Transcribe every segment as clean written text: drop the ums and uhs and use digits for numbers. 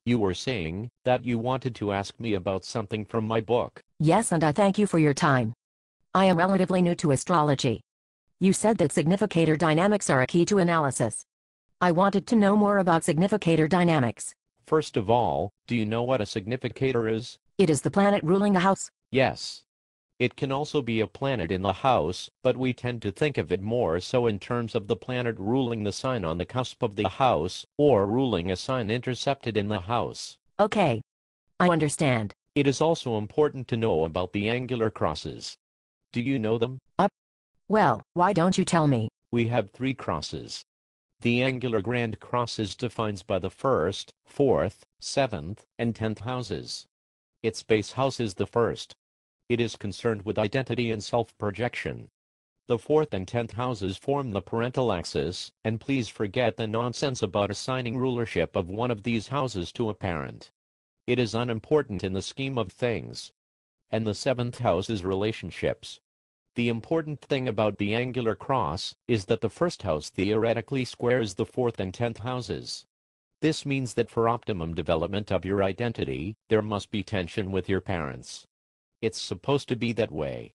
You were saying that you wanted to ask me about something from my book. Yes, and I thank you for your time. I am relatively new to astrology. You said that significator dynamics are a key to analysis. I wanted to know more about significator dynamics. First of all, do you know what a significator is? It is the planet ruling a house. Yes. It can also be a planet in the house, but we tend to think of it more so in terms of the planet ruling the sign on the cusp of the house, or ruling a sign intercepted in the house. Okay. I understand. It is also important to know about the angular crosses. Do you know them? Well, why don't you tell me? We have 3 crosses. The angular grand cross is defined by the 1st, 4th, 7th, and 10th houses. Its base house is the 1st. It is concerned with identity and self-projection. The 4th and 10th houses form the parental axis, and please forget the nonsense about assigning rulership of one of these houses to a parent. It is unimportant in the scheme of things. And the 7th house is relationships. The important thing about the angular cross is that the 1st house theoretically squares the 4th and 10th houses. This means that for optimum development of your identity, there must be tension with your parents. It's supposed to be that way.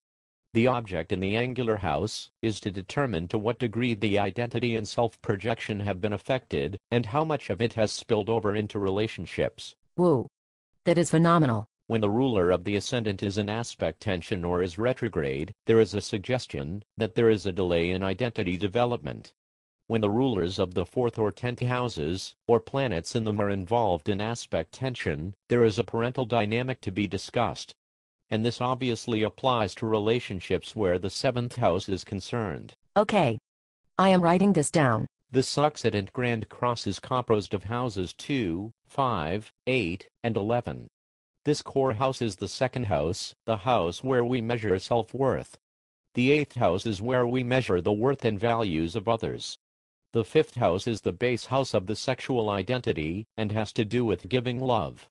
The object in the angular house is to determine to what degree the identity and self-projection have been affected, and how much of it has spilled over into relationships. Whoa. That is phenomenal. When the ruler of the ascendant is in aspect tension or is retrograde, there is a suggestion that there is a delay in identity development. When the rulers of the 4th or 10th houses, or planets in them are involved in aspect tension, there is a parental dynamic to be discussed. And this obviously applies to relationships where the 7th house is concerned. Okay. I am writing this down. The Succedent Grand Cross is composed of houses 2, 5, 8, and 11. This core house is the 2nd house, the house where we measure self-worth. The 8th house is where we measure the worth and values of others. The 5th house is the base house of the sexual identity, and has to do with giving love.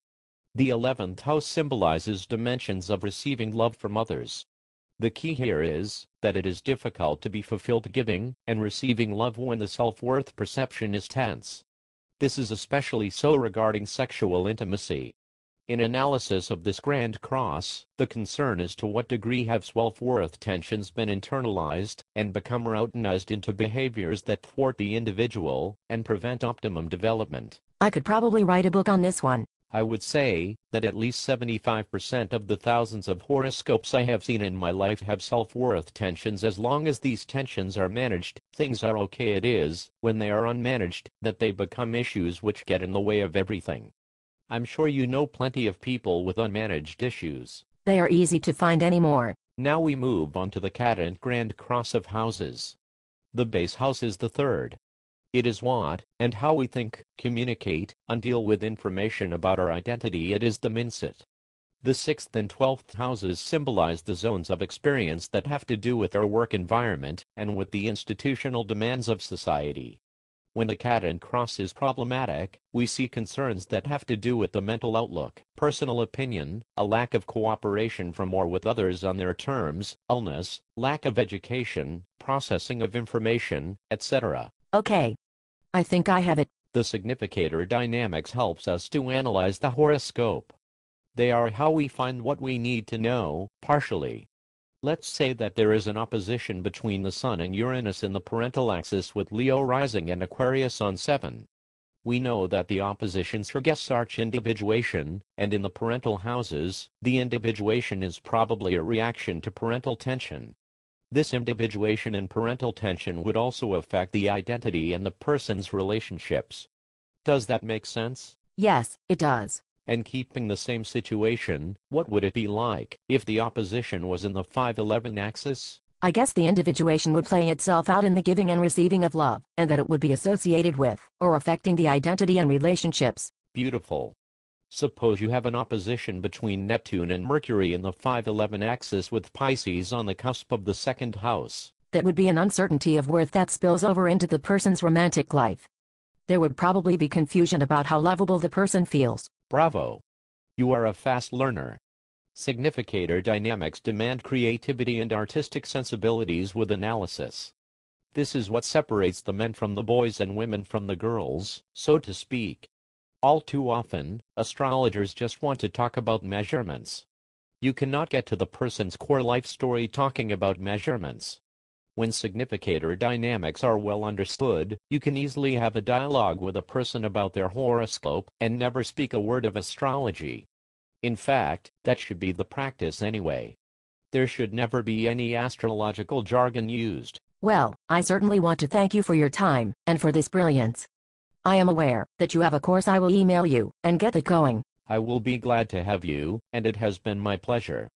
The 11th house symbolizes dimensions of receiving love from others. The key here is that it is difficult to be fulfilled giving and receiving love when the self-worth perception is tense. This is especially so regarding sexual intimacy. In analysis of this grand cross, the concern is to what degree have self-worth tensions been internalized and become routinized into behaviors that thwart the individual and prevent optimum development. I could probably write a book on this one. I would say that at least 75% of the thousands of horoscopes I have seen in my life have self-worth tensions. As long as these tensions are managed, things are okay. It is when they are unmanaged that they become issues which get in the way of everything. I'm sure you know plenty of people with unmanaged issues. They are easy to find anymore. Now we move on to the Cadent Grand Cross of houses. The base house is the 3rd. It is what and how we think, communicate, and deal with information about our identity. It is the mindset. The 6th and 12th houses symbolize the zones of experience that have to do with our work environment and with the institutional demands of society. When the Cadent Cross is problematic, we see concerns that have to do with the mental outlook, personal opinion, a lack of cooperation from or with others on their terms, illness, lack of education, processing of information, etc. Okay. I think I have it. The significator dynamics helps us to analyze the horoscope. They are how we find what we need to know, partially. Let's say that there is an opposition between the Sun and Uranus in the parental axis with Leo rising and Aquarius on 7. We know that the opposition suggests arch-individuation, and in the parental houses, the individuation is probably a reaction to parental tension. This individuation and parental tension would also affect the identity and the person's relationships. Does that make sense? Yes, it does. And keeping the same situation, what would it be like if the opposition was in the 5-11 axis? I guess the individuation would play itself out in the giving and receiving of love, and that it would be associated with, or affecting the identity and relationships. Beautiful. Suppose you have an opposition between Neptune and Mercury in the 5-11 axis with Pisces on the cusp of the 2nd house. That would be an uncertainty of worth that spills over into the person's romantic life. There would probably be confusion about how lovable the person feels. Bravo. You are a fast learner. Significator dynamics demand creativity and artistic sensibilities with analysis. This is what separates the men from the boys and women from the girls, so to speak. All too often, astrologers just want to talk about measurements. You cannot get to the person's core life story talking about measurements. When significator dynamics are well understood, you can easily have a dialogue with a person about their horoscope and never speak a word of astrology. In fact, that should be the practice anyway. There should never be any astrological jargon used. Well, I certainly want to thank you for your time and for this brilliance. I am aware that you have a course. I will email you and get it going. I will be glad to have you, and it has been my pleasure.